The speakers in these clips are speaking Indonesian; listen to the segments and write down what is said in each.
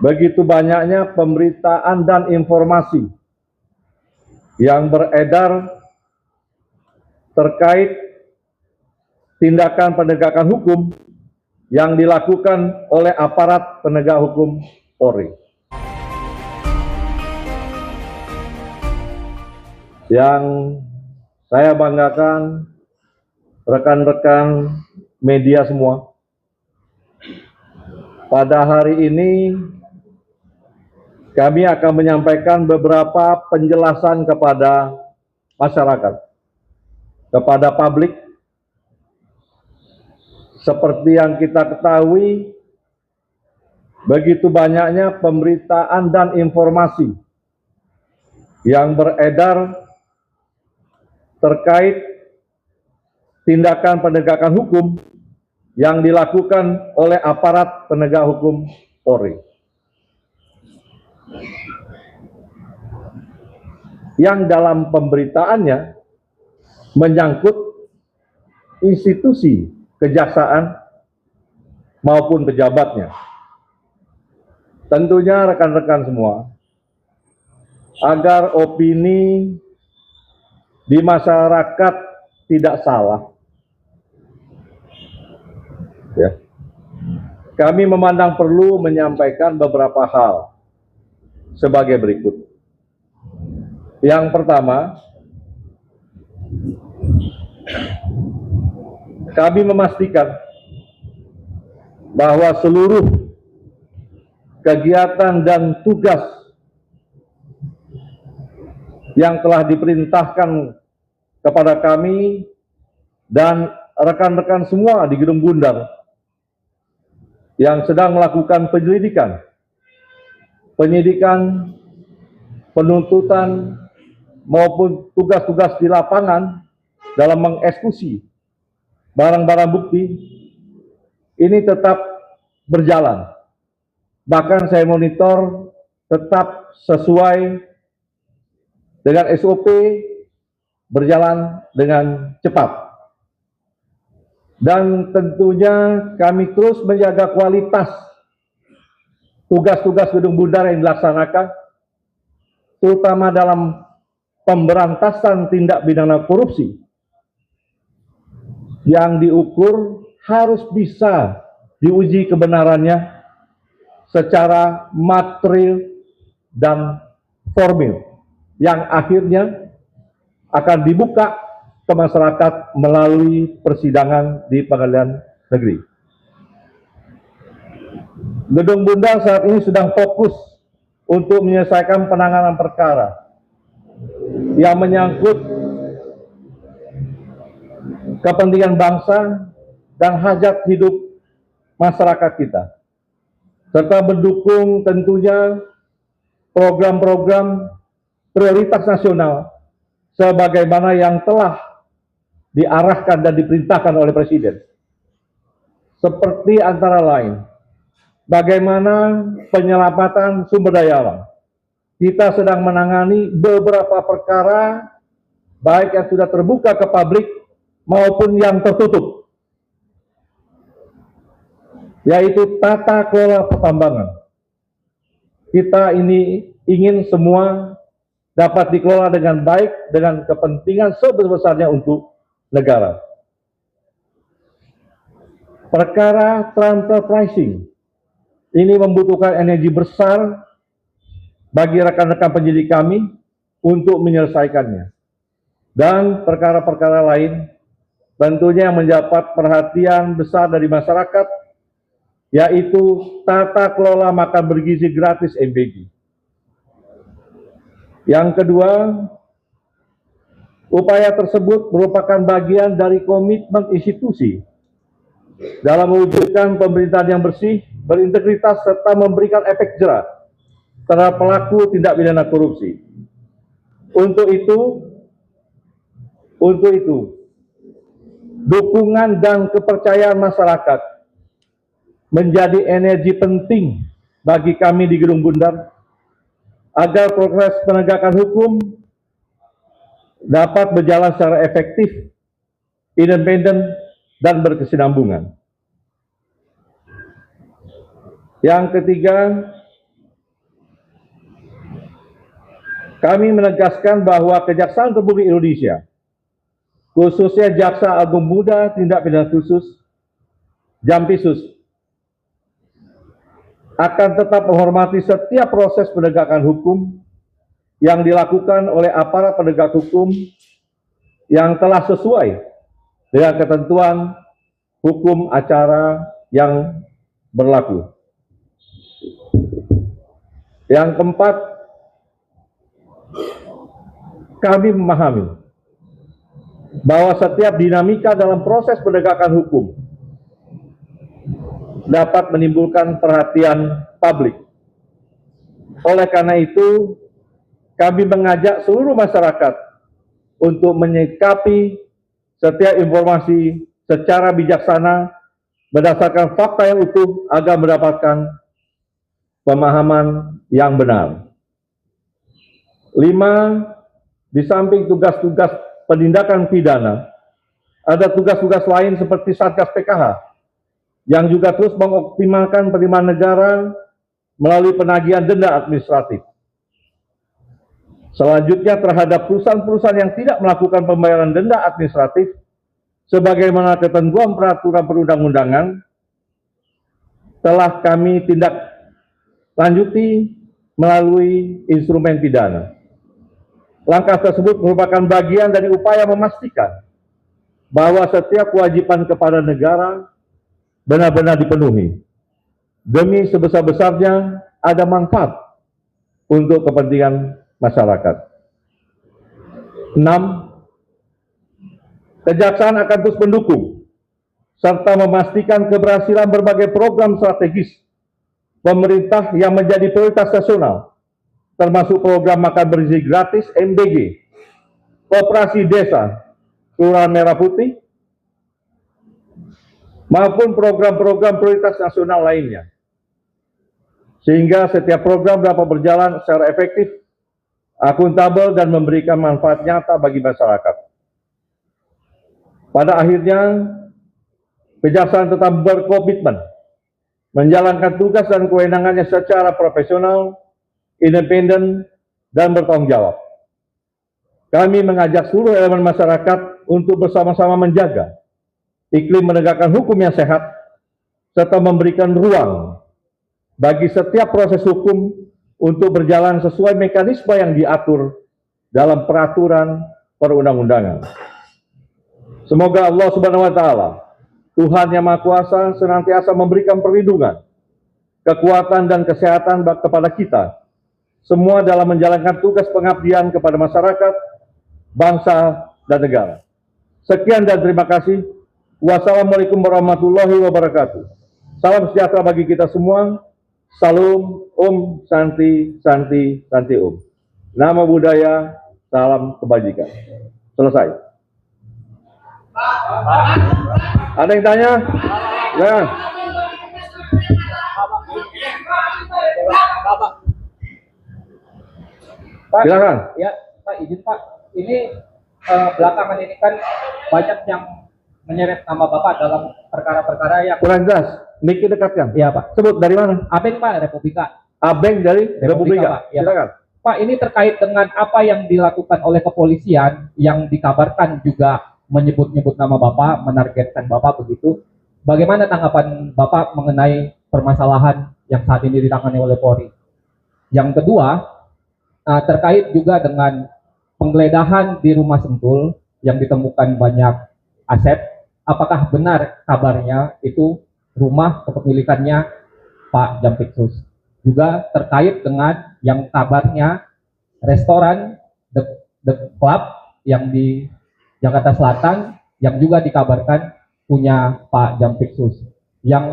begitu banyaknya pemberitaan dan informasi yang beredar terkait tindakan penegakan hukum yang dilakukan oleh aparat penegak hukum Polri. Yang saya banggakan rekan-rekan media semua, pada hari ini kami akan menyampaikan beberapa penjelasan kepada masyarakat, kepada publik. Seperti yang kita ketahui, begitu banyaknya pemberitaan dan informasi yang beredar terkait tindakan penegakan hukum yang dilakukan oleh aparat penegak hukum Polri. Yang dalam pemberitaannya menyangkut institusi kejaksaan maupun pejabatnya. Tentunya rekan-rekan semua, agar opini di masyarakat tidak salah, ya, kami memandang perlu menyampaikan beberapa hal sebagai berikut. Yang pertama, kami memastikan bahwa seluruh kegiatan dan tugas yang telah diperintahkan kepada kami dan rekan-rekan semua di Gedung Bundar yang sedang melakukan penyidikan, penuntutan, maupun tugas-tugas di lapangan dalam mengeksekusi barang-barang bukti, ini tetap berjalan. Bahkan saya monitor tetap sesuai dengan SOP, berjalan dengan cepat. Dan tentunya kami terus menjaga kualitas tugas-tugas Gedung Bundar yang dilaksanakan, terutama dalam pemberantasan tindak pidana korupsi, yang diukur harus bisa diuji kebenarannya secara material dan formil, yang akhirnya akan dibuka ke masyarakat melalui persidangan di pengadilan negeri. Gedung Bundar saat ini sedang fokus untuk menyelesaikan penanganan perkara yang menyangkut kepentingan bangsa dan hajat hidup masyarakat kita, serta mendukung tentunya program-program prioritas nasional sebagaimana yang telah diarahkan dan diperintahkan oleh Presiden. Seperti antara lain, bagaimana penyelamatan sumber daya alam. Kita sedang menangani beberapa perkara, baik yang sudah terbuka ke publik maupun yang tertutup, yaitu tata kelola pertambangan. Kita ini ingin semua dapat dikelola dengan baik, dengan kepentingan sebesar-besarnya untuk negara. Perkara transfer pricing ini membutuhkan energi besar bagi rekan-rekan penyidik kami untuk menyelesaikannya. Dan perkara-perkara lain tentunya yang mendapat perhatian besar dari masyarakat, yaitu tata kelola makan bergizi gratis MBG. Yang kedua, upaya tersebut merupakan bagian dari komitmen institusi dalam mewujudkan pemerintahan yang bersih, berintegritas, serta memberikan efek jera terhadap pelaku tindak pidana korupsi. Untuk itu, dukungan dan kepercayaan masyarakat menjadi energi penting bagi kami di Gedung Bundar agar proses penegakan hukum dapat berjalan secara efektif, independen, dan berkesinambungan. Yang ketiga, Kami menegaskan bahwa Kejaksaan Republik Indonesia, khususnya Jaksa Agung Muda Tindak Pidana Khusus Jampisus, akan tetap menghormati setiap proses penegakan hukum yang dilakukan oleh aparat penegak hukum yang telah sesuai dengan ketentuan hukum acara yang berlaku. Yang keempat, kami memahami bahwa setiap dinamika dalam proses penegakan hukum dapat menimbulkan perhatian publik. Oleh karena itu, kami mengajak seluruh masyarakat untuk menyikapi setiap informasi secara bijaksana berdasarkan fakta yang utuh agar mendapatkan pemahaman yang benar. 5. Di samping tugas-tugas penindakan pidana, ada tugas-tugas lain seperti Satgas PKH yang juga terus mengoptimalkan penerimaan negara melalui penagihan denda administratif. Selanjutnya terhadap perusahaan-perusahaan yang tidak melakukan pembayaran denda administratif sebagaimana ketentuan peraturan perundang-undangan telah kami tindak lanjuti melalui instrumen pidana. Langkah tersebut merupakan bagian dari upaya memastikan bahwa setiap kewajiban kepada negara benar-benar dipenuhi demi sebesar-besarnya ada manfaat untuk kepentingan masyarakat. 6. Kejaksaan akan terus mendukung serta memastikan keberhasilan berbagai program strategis pemerintah yang menjadi prioritas nasional, termasuk program makan bergizi gratis MBG, Operasi Desa Kelurahan Merah Putih, maupun program-program prioritas nasional lainnya, sehingga setiap program dapat berjalan secara efektif, akuntabel, dan memberikan manfaat nyata bagi masyarakat. Pada akhirnya, Kejaksaan tetap berkomitmen menjalankan tugas dan kewenangannya secara profesional, independen, dan bertanggung jawab. Kami mengajak seluruh elemen masyarakat untuk bersama-sama menjaga iklim menegakkan hukum yang sehat, serta memberikan ruang bagi setiap proses hukum untuk berjalan sesuai mekanisme yang diatur dalam peraturan perundang-undangan. Semoga Allah Subhanahu wa Ta'ala, Tuhan yang Maha Kuasa, senantiasa memberikan perlindungan, kekuatan, dan kesehatan kepada kita semua dalam menjalankan tugas pengabdian kepada masyarakat, bangsa, dan negara. Sekian dan terima kasih. Wassalamualaikum warahmatullahi wabarakatuh. Salam sejahtera bagi kita semua. Salam, Om, Santi, Santi, Santi Om. Nama budaya, salam kebajikan. Selesai. Ada yang tanya? Jangan. Pak, silakan. Ya, Pak, izin Pak. Ini belakangan ini kan banyak yang menyeret nama Bapak dalam perkara-perkara yang kurang jelas. Miki dekatkan. Iya, Pak. Sebut dari mana? Abeng, Pak, Republika. Abeng dari Republika. Pak. Ya, Silakan. Pak, ini terkait dengan apa yang dilakukan oleh kepolisian yang dikabarkan juga menyebut-nyebut nama Bapak, menargetkan Bapak begitu. Bagaimana tanggapan Bapak mengenai permasalahan yang saat ini ditangani oleh Polri? Yang kedua, terkait juga dengan penggeledahan di rumah Sentul yang ditemukan banyak aset, apakah benar kabarnya itu rumah kepemilikannya Pak Jampitsus? Juga terkait dengan yang kabarnya restoran The Club yang di Jakarta Selatan yang juga dikabarkan punya Pak Jampitsus. Yang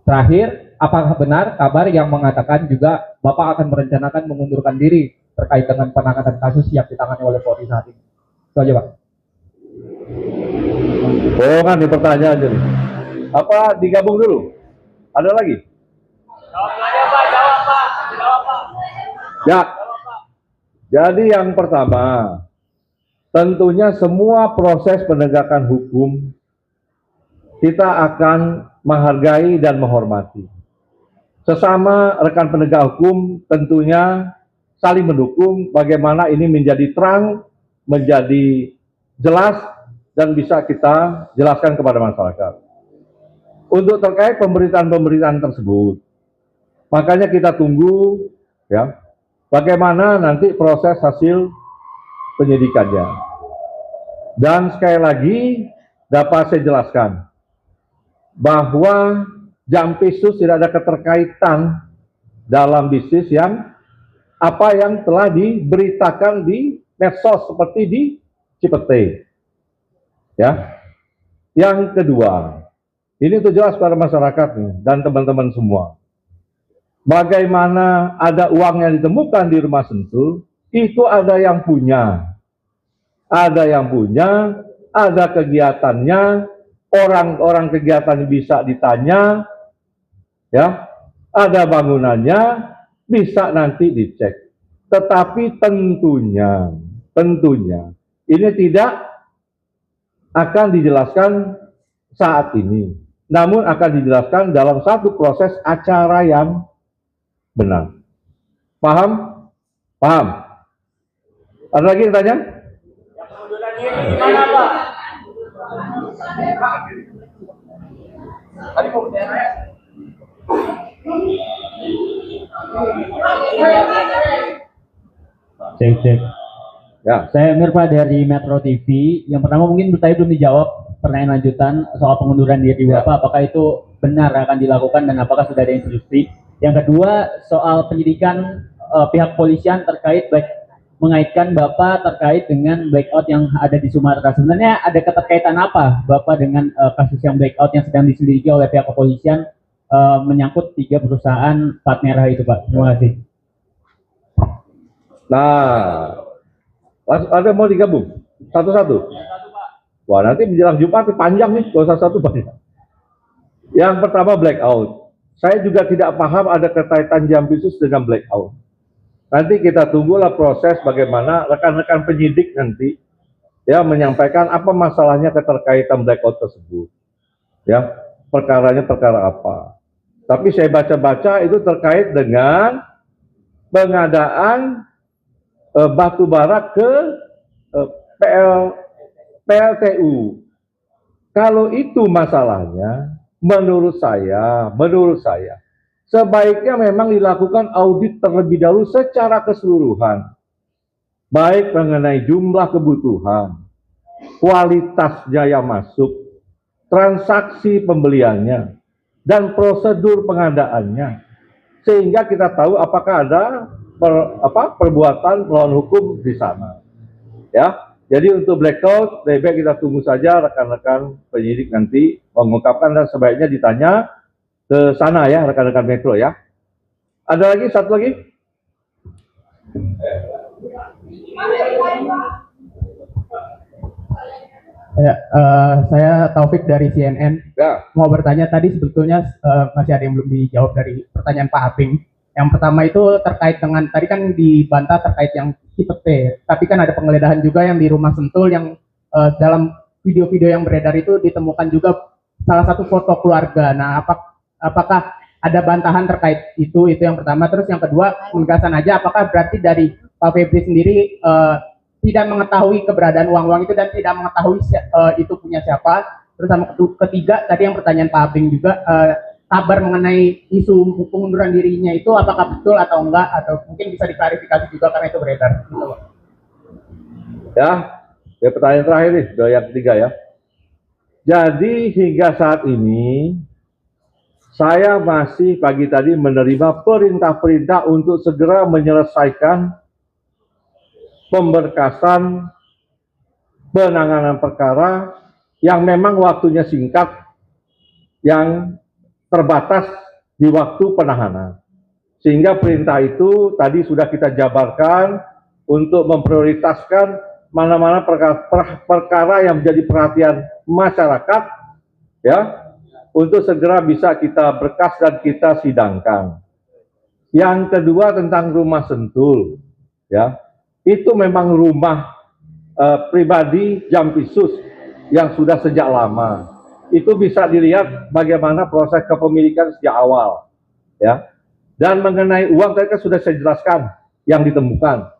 terakhir, apakah benar kabar yang mengatakan juga Bapak akan merencanakan mengundurkan diri terkait dengan penanganan kasus yang ditangani oleh Polri saat ini? Itu aja, Pak. Bohongan nih pertanyaan jadi. Apa digabung dulu? Ada lagi? Jawab, Pak. Jawab, Pak. Ya. Jadi yang pertama, tentunya semua proses penegakan hukum kita akan menghargai dan menghormati. Sesama rekan penegak hukum tentunya saling mendukung bagaimana ini menjadi terang, menjadi jelas, dan bisa kita jelaskan kepada masyarakat. Untuk terkait pemberitaan-pemberitaan tersebut, makanya kita tunggu ya bagaimana nanti proses hasil penyidikannya. Dan sekali lagi dapat saya jelaskan bahwa Jampisus tidak ada keterkaitan dalam bisnis yang apa yang telah diberitakan di medsos seperti di Cipete. Ya. Yang kedua, ini untuk jelas pada masyarakat nih, dan teman-teman semua. Bagaimana ada uang yang ditemukan di rumah Sentul, itu ada yang punya. Ada yang punya, ada kegiatannya, orang-orang kegiatan bisa ditanya, ya, ada bangunannya, bisa nanti dicek. Tetapi tentunya, ini tidak akan dijelaskan saat ini, namun akan dijelaskan dalam satu proses acara yang benar. Paham? Paham? Ada lagi yang tanya? Gimana, Pak? Tadi mau bertanya. Cek. Ya. Saya Mirpa dari Metro TV. Yang pertama mungkin tadi belum dijawab pertanyaan lanjutan soal pengunduran diri Bapak. Apakah itu benar akan dilakukan dan apakah sudah ada instruksi? Yang kedua soal penyidikan pihak polisian terkait mengaitkan Bapak terkait dengan blackout yang ada di Sumatera. Sebenarnya ada keterkaitan apa Bapak dengan kasus yang blackout yang sedang diselidiki oleh pihak kepolisian menyangkut 3 perusahaan plat merah itu, Pak? Terima kasih. Nah, ada mau digabung satu-satu? Wah, nanti menjelang Jumat panjang nih, kalau satu banyak. Yang pertama blackout. Saya juga tidak paham ada kaitan Jampisus dengan blackout. Nanti kita tunggulah proses bagaimana rekan-rekan penyidik nanti ya menyampaikan apa masalahnya keterkaitan blackout tersebut. Ya, perkaranya perkara apa. Tapi saya baca-baca itu terkait dengan pengadaan batu bara ke PLTU. Kalau itu masalahnya, menurut saya, sebaiknya memang dilakukan audit terlebih dahulu secara keseluruhan. Baik mengenai jumlah kebutuhan, kualitasnya yang masuk, transaksi pembeliannya, dan prosedur pengadaannya. Sehingga kita tahu apakah ada perbuatan melawan hukum di sana. Ya, jadi untuk blackout, lebih baik kita tunggu saja rekan-rekan penyidik nanti mengungkapkan dan sebaiknya ditanya ke sana ya rekan-rekan Metro ya. Ada lagi satu lagi? Ya, saya Taufik dari CNN. Ya. Mau bertanya tadi sebetulnya masih ada yang belum dijawab dari pertanyaan Pak Aping. Yang pertama itu terkait dengan tadi kan dibantah terkait yang Cipete, tapi kan ada penggeledahan juga yang di rumah Sentul yang dalam video-video yang beredar itu ditemukan juga salah satu foto keluarga. Nah, apakah ada bantahan terkait itu yang pertama. Terus yang kedua, penegasan aja apakah berarti dari Pak Febri sendiri tidak mengetahui keberadaan uang-uang itu dan tidak mengetahui itu punya siapa. Terus sama ketiga tadi yang pertanyaan Pak Aping juga kabar mengenai isu pengunduran dirinya itu apakah betul atau enggak, atau mungkin bisa diklarifikasi juga karena itu beredar. Ya, pertanyaan terakhir nih, yang ketiga ya. Jadi hingga saat ini saya masih pagi tadi menerima perintah-perintah untuk segera menyelesaikan pemberkasan penanganan perkara yang memang waktunya singkat, yang terbatas di waktu penahanan. Sehingga perintah itu tadi sudah kita jabarkan untuk memprioritaskan mana-mana perkara yang menjadi perhatian masyarakat ya, untuk segera bisa kita berkas dan kita sidangkan. Yang kedua tentang rumah Sentul ya. Itu memang rumah pribadi Jampisus yang sudah sejak lama. Itu bisa dilihat bagaimana proses kepemilikan sejak awal, ya. Dan mengenai uang tadi kan sudah saya jelaskan yang ditemukan,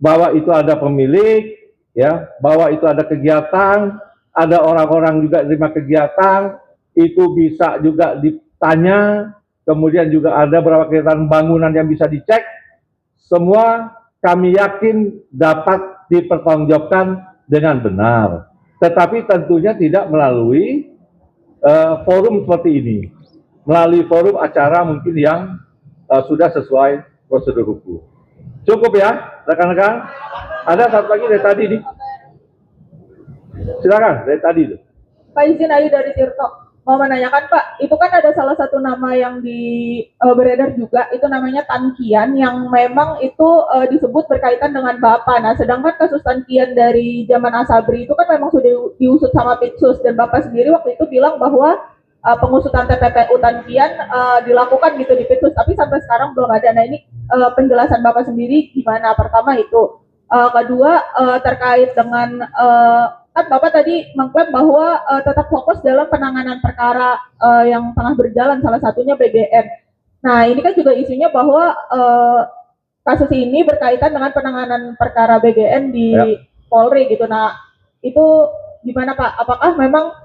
bahwa itu ada pemilik, ya, bahwa itu ada kegiatan, ada orang-orang juga terima kegiatan, itu bisa juga ditanya, kemudian juga ada beberapa kegiatan bangunan yang bisa dicek, semua kami yakin dapat dipertanggungjawabkan dengan benar. Tetapi tentunya tidak melalui forum seperti ini, melalui forum acara mungkin yang sudah sesuai prosedur hukum. Cukup ya, rekan-rekan? Ada satu lagi dari tadi nih. Silakan, dari tadi tuh. Pak, izin Ayu dari Tirto. Mau menanyakan Pak, itu kan ada salah satu nama yang beredar juga, itu namanya Tan Kian, yang memang itu disebut berkaitan dengan Bapak. Nah, sedangkan kasus Tan Kian dari zaman Asabri itu kan memang sudah diusut sama Pitsus, dan Bapak sendiri waktu itu bilang bahwa pengusutan TPPU Tan Kian dilakukan gitu di Pitsus, tapi sampai sekarang belum ada. Nah, ini penjelasan Bapak sendiri gimana? Pertama itu. Kedua, terkait dengan kan Bapak tadi mengklaim bahwa tetap fokus dalam penanganan perkara yang tengah berjalan, salah satunya BGN. Nah, ini kan juga isunya bahwa kasus ini berkaitan dengan penanganan perkara BGN di Polri gitu. Nah, itu gimana Pak? Apakah memang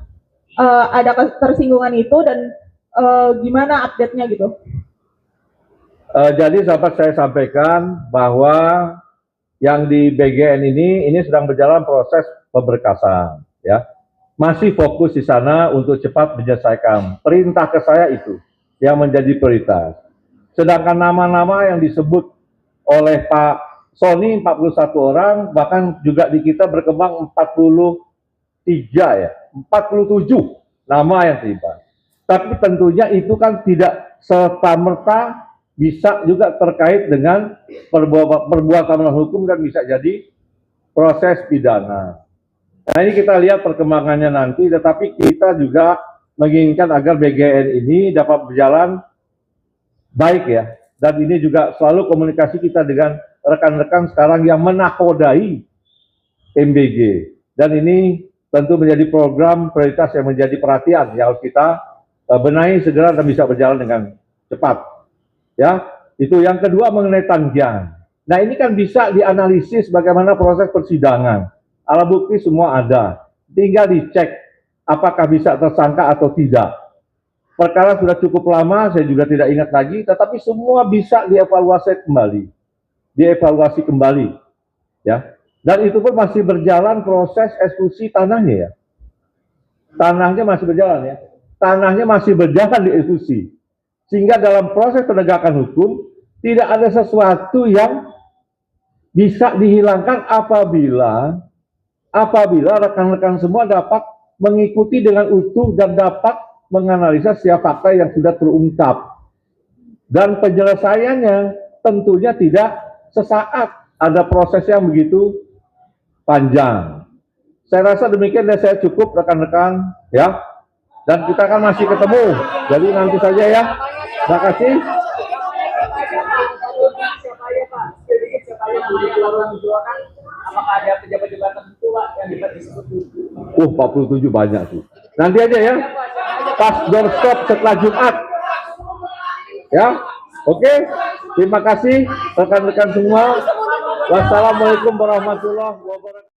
ada ketersinggungan itu, dan gimana update-nya gitu? Jadi dapat saya sampaikan bahwa yang di BGN ini sedang berjalan proses pemberkasan, ya. Masih fokus di sana untuk cepat menyelesaikan. Perintah ke saya itu yang menjadi prioritas. Sedangkan nama-nama yang disebut oleh Pak Sony 41 orang, bahkan juga di kita berkembang 43 ya, 47 nama yang terlibat. Tapi tentunya itu kan tidak serta-merta bisa juga terkait dengan perbuatan melawan hukum, dan bisa jadi proses pidana. Nah, ini kita lihat perkembangannya nanti, tetapi kita juga menginginkan agar BGN ini dapat berjalan baik ya. Dan ini juga selalu komunikasi kita dengan rekan-rekan sekarang yang menakodai MBG. Dan ini tentu menjadi program prioritas yang menjadi perhatian yang harus kita benahi segera dan bisa berjalan dengan cepat. Ya, itu yang kedua mengenai Tan Kian. Nah, ini kan bisa dianalisis bagaimana proses persidangan. Alat bukti semua ada, tinggal dicek apakah bisa tersangka atau tidak. Perkara sudah cukup lama, saya juga tidak ingat lagi, tetapi semua bisa dievaluasi kembali, ya. Dan itu pun masih berjalan proses eksekusi tanahnya ya. Tanahnya masih berjalan ya. Tanahnya masih berjalan dieksekusi. Sehingga dalam proses penegakan hukum tidak ada sesuatu yang bisa dihilangkan apabila rekan-rekan semua dapat mengikuti dengan utuh dan dapat menganalisa setiap fakta yang sudah terungkap. Dan penyelesaiannya tentunya tidak sesaat, ada proses yang begitu panjang. Saya rasa demikian, dan saya cukup rekan-rekan ya. Dan kita akan masih ketemu. Jadi nanti saja ya. Terima kasih. Apakah ada pejabat-pejabat tertentu Pak yang disebut? 47 banyak sih. Nanti aja ya. Pas doorstop setelah Jumat. Ya. Oke. Terima kasih rekan-rekan semua. Wassalamualaikum warahmatullahi wabarakatuh.